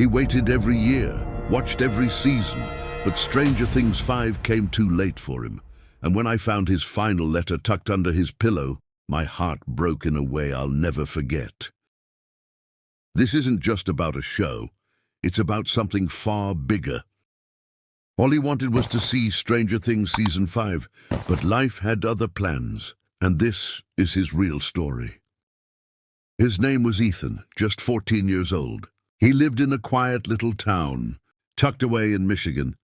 He waited every year, watched every season, but Stranger Things 5 came too late for him. And when I found his final letter tucked under his pillow, my heart broke in a way I'll never forget. This isn't just about a show. It's about something far bigger. All he wanted was to see Stranger Things Season 5, but life had other plans, and this is his real story. His name was Ethan, just 14 years old. He lived in a quiet little town, tucked away in Michigan,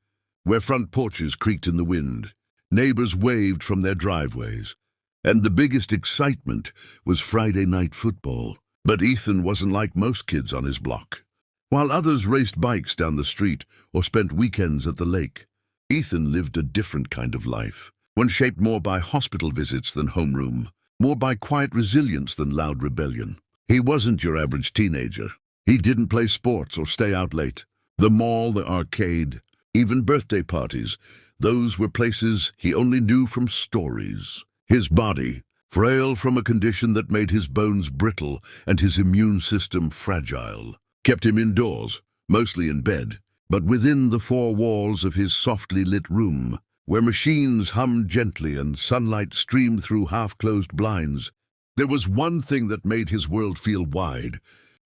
where front porches creaked in the wind. Neighbors waved from their driveways, and the biggest excitement was Friday night football. But Ethan wasn't like most kids on his block. While others raced bikes down the street or spent weekends at the lake, Ethan lived a different kind of life, one shaped more by hospital visits than homeroom, more by quiet resilience than loud rebellion. He wasn't your average teenager. He didn't play sports or stay out late. The mall, the arcade, even birthday parties, those were places he only knew from stories. His body, frail from a condition that made his bones brittle and his immune system fragile, kept him indoors, mostly in bed, but within the four walls of his softly lit room, where machines hummed gently and sunlight streamed through half-closed blinds, there was one thing that made his world feel wide,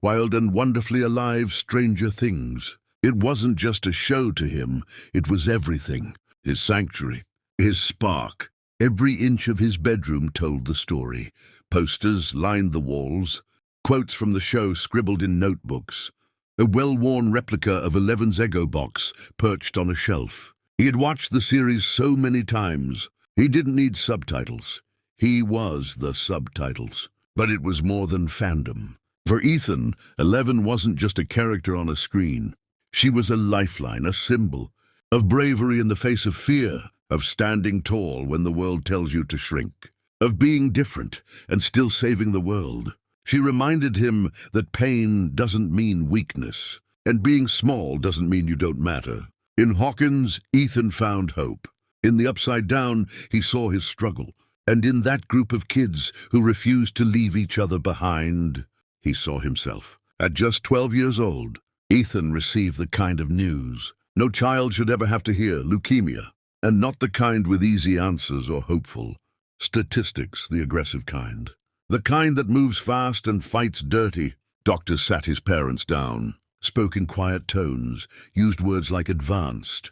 wild and wonderfully alive. Stranger Things. It wasn't just a show to him, it was everything. His sanctuary, his spark. Every inch of his bedroom told the story. Posters lined the walls, quotes from the show scribbled in notebooks, a well-worn replica of Eleven's Eggo box perched on a shelf. He had watched the series so many times, he didn't need subtitles. He was the subtitles. But it was more than fandom. For Ethan, Eleven wasn't just a character on a screen. She was a lifeline, a symbol of bravery in the face of fear, of standing tall when the world tells you to shrink, of being different and still saving the world. She reminded him that pain doesn't mean weakness, and being small doesn't mean you don't matter. In Hawkins, Ethan found hope. In the Upside Down, he saw his struggle. And in that group of kids who refused to leave each other behind, he saw himself. At just 12 years old, Ethan received the kind of news no child should ever have to hear: leukemia. And not the kind with easy answers or hopeful statistics, the aggressive kind. The kind that moves fast and fights dirty. Doctor sat his parents down, spoke in quiet tones, used words like advanced,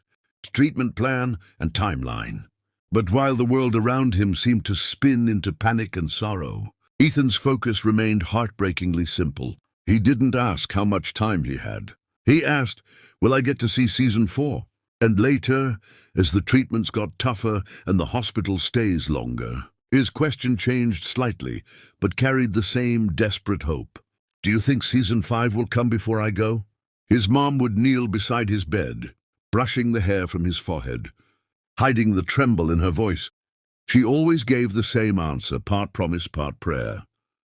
treatment plan, and timeline. But while the world around him seemed to spin into panic and sorrow, Ethan's focus remained heartbreakingly simple. He didn't ask how much time he had. He asked, will I get to see season 4? And later, as the treatments got tougher and the hospital stays longer, his question changed slightly, but carried the same desperate hope. Do you think season 5 will come before I go? His mom would kneel beside his bed, brushing the hair from his forehead, hiding the tremble in her voice. She always gave the same answer, part promise, part prayer.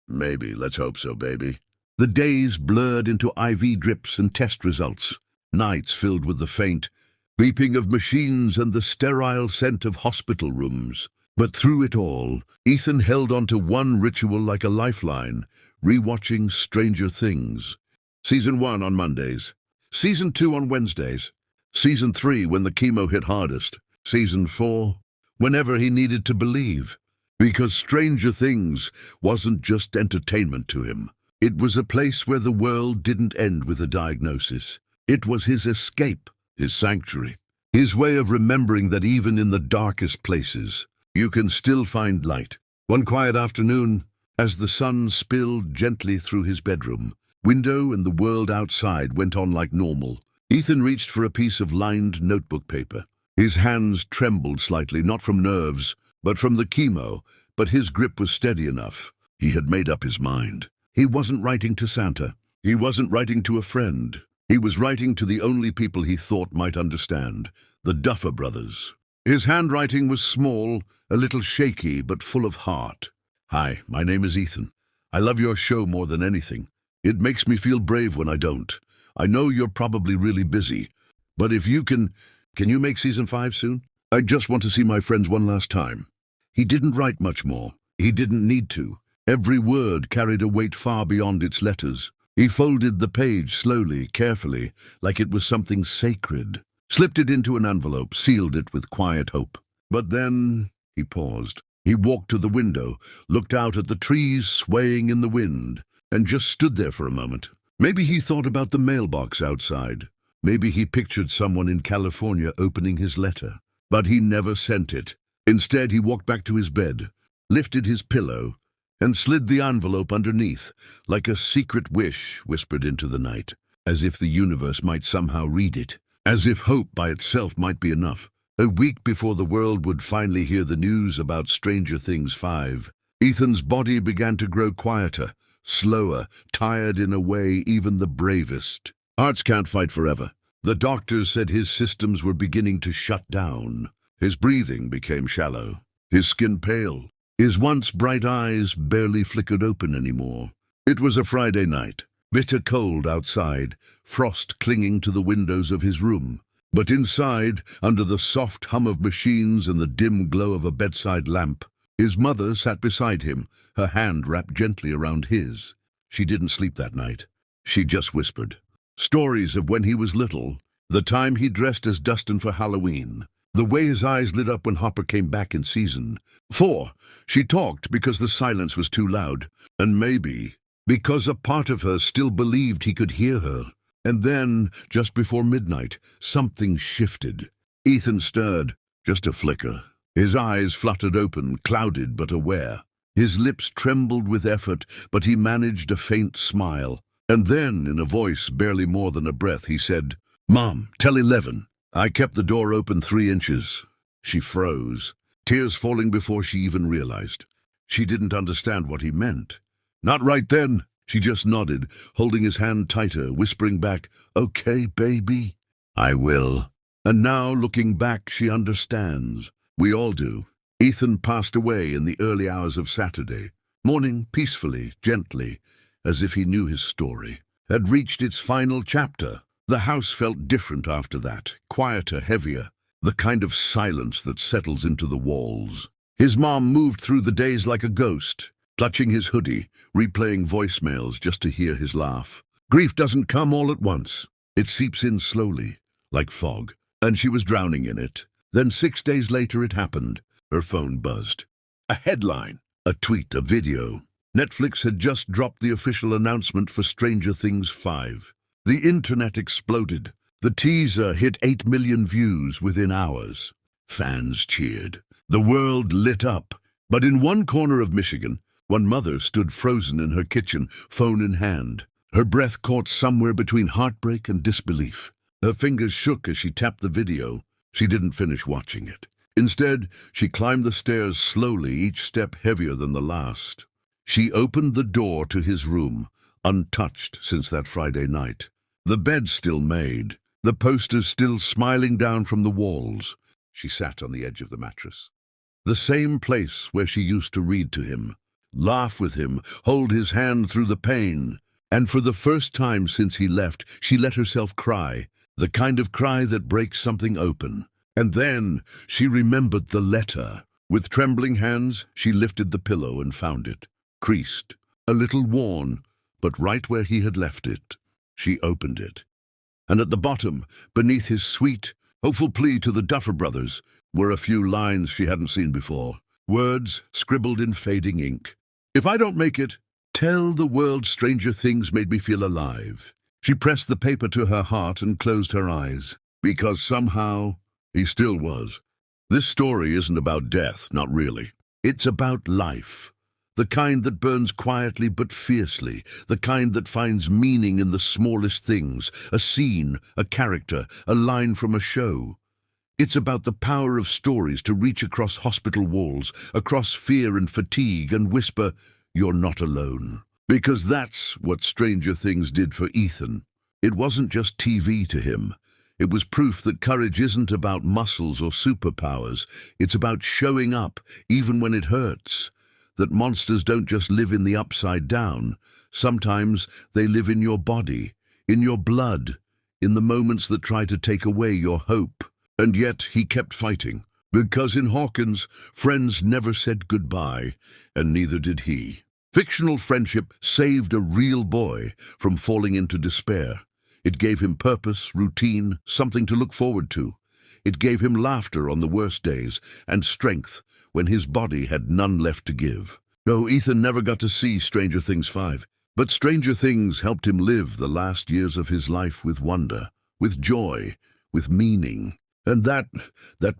Maybe, let's hope so, baby. The days blurred into IV drips and test results, nights filled with the faint beeping of machines and the sterile scent of hospital rooms. But through it all, Ethan held on to one ritual like a lifeline, rewatching Stranger Things. Season 1 on Mondays, Season 2 on Wednesdays, Season 3 when the chemo hit hardest, Season 4 whenever he needed to believe. Because Stranger Things wasn't just entertainment to him. It was a place where the world didn't end with a diagnosis. It was his escape, his sanctuary, his way of remembering that even in the darkest places, you can still find light. One quiet afternoon, as the sun spilled gently through his bedroom window and the world outside went on like normal, Ethan reached for a piece of lined notebook paper. His hands trembled slightly, not from nerves, but from the chemo, but his grip was steady enough. He had made up his mind. He wasn't writing to Santa. He wasn't writing to a friend. He was writing to the only people he thought might understand, the Duffer Brothers. His handwriting was small, a little shaky, but full of heart. Hi, my name is Ethan. I love your show more than anything. It makes me feel brave when I don't. I know you're probably really busy, but if you can you make season 5 soon? I just want to see my friends one last time. He didn't write much more. He didn't need to. Every word carried a weight far beyond its letters. He folded the page slowly, carefully, like it was something sacred, slipped it into an envelope, sealed it with quiet hope. But then he paused. He walked to the window, looked out at the trees swaying in the wind, and just stood there for a moment. Maybe he thought about the mailbox outside. Maybe he pictured someone in California opening his letter. But he never sent it. Instead, he walked back to his bed, lifted his pillow, and slid the envelope underneath, like a secret wish whispered into the night, as if the universe might somehow read it, as if hope by itself might be enough. A week before the world would finally hear the news about Stranger Things 5, Ethan's body began to grow quieter, slower, tired in a way even the bravest. Hearts can't fight forever. The doctors said his systems were beginning to shut down. His breathing became shallow, his skin pale. His once bright eyes barely flickered open anymore. It was a Friday night, bitter cold outside, frost clinging to the windows of his room. But inside, under the soft hum of machines and the dim glow of a bedside lamp, his mother sat beside him, her hand wrapped gently around his. She didn't sleep that night. She just whispered. Stories of when he was little, the time he dressed as Dustin for Halloween, the way his eyes lit up when Hopper came back in season 4. She talked because the silence was too loud, and maybe because a part of her still believed he could hear her. And then, just before midnight, something shifted. Ethan stirred, just a flicker. His eyes fluttered open, clouded but aware. His lips trembled with effort, but he managed a faint smile. And then, in a voice barely more than a breath, he said, "Mom, tell 11. I kept the door open 3 inches. She froze, tears falling before she even realized. She didn't understand what he meant. Not right then. She just nodded, holding his hand tighter, whispering back, "Okay, baby, I will." And now, looking back, she understands. We all do. Ethan passed away in the early hours of Saturday, morning peacefully, gently, as if he knew his story had reached its final chapter. The house felt different after that, quieter, heavier, the kind of silence that settles into the walls. His mom moved through the days like a ghost, clutching his hoodie, replaying voicemails just to hear his laugh. Grief doesn't come all at once. It seeps in slowly, like fog, and she was drowning in it. Then 6 days later it happened. Her phone buzzed. A headline, a tweet, a video. Netflix had just dropped the official announcement for Stranger Things 5. The internet exploded. The teaser hit 8 million views within hours. Fans cheered. The world lit up. But in one corner of Michigan, one mother stood frozen in her kitchen, phone in hand. Her breath caught somewhere between heartbreak and disbelief. Her fingers shook as she tapped the video. She didn't finish watching it. Instead, she climbed the stairs slowly, each step heavier than the last. She opened the door to his room, untouched since that Friday night. The bed still made, the posters still smiling down from the walls. She sat on the edge of the mattress. The same place where she used to read to him, laugh with him, hold his hand through the pain. And for the first time since he left, she let herself cry, the kind of cry that breaks something open. And then she remembered the letter. With trembling hands, she lifted the pillow and found it, creased, a little worn, but right where he had left it. She opened it. And at the bottom, beneath his sweet, hopeful plea to the Duffer Brothers, were a few lines she hadn't seen before. Words scribbled in fading ink. "If I don't make it, tell the world Stranger Things made me feel alive." She pressed the paper to her heart and closed her eyes. Because somehow, he still was. This story isn't about death, not really. It's about life. The kind that burns quietly but fiercely. The kind that finds meaning in the smallest things. A scene, a character, a line from a show. It's about the power of stories to reach across hospital walls, across fear and fatigue, and whisper, "You're not alone." Because that's what Stranger Things did for Ethan. It wasn't just TV to him. It was proof that courage isn't about muscles or superpowers. It's about showing up, even when it hurts. That monsters don't just live in the upside down. Sometimes they live in your body, in your blood, in the moments that try to take away your hope. And yet he kept fighting, because in Hawkins, friends never said goodbye, and neither did he. Fictional friendship saved a real boy from falling into despair. It gave him purpose, routine, something to look forward to. It gave him laughter on the worst days and strength when his body had none left to give. No, Ethan never got to see Stranger Things 5, but Stranger Things helped him live the last years of his life with wonder, with joy, with meaning. And that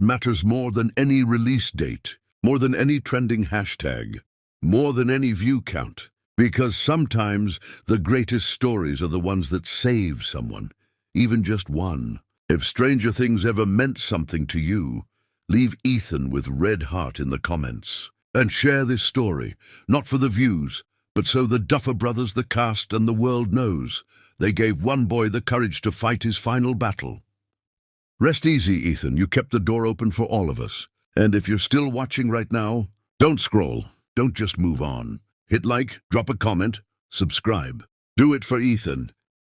matters more than any release date, more than any trending hashtag, more than any view count. Because sometimes the greatest stories are the ones that save someone, even just one. If Stranger Things ever meant something to you, leave Ethan with red heart in the comments. And share this story, not for the views, but so the Duffer Brothers, the cast, and the world knows they gave one boy the courage to fight his final battle. Rest easy, Ethan. You kept the door open for all of us. And if you're still watching right now, don't scroll. Don't just move on. Hit like, drop a comment, subscribe. Do it for Ethan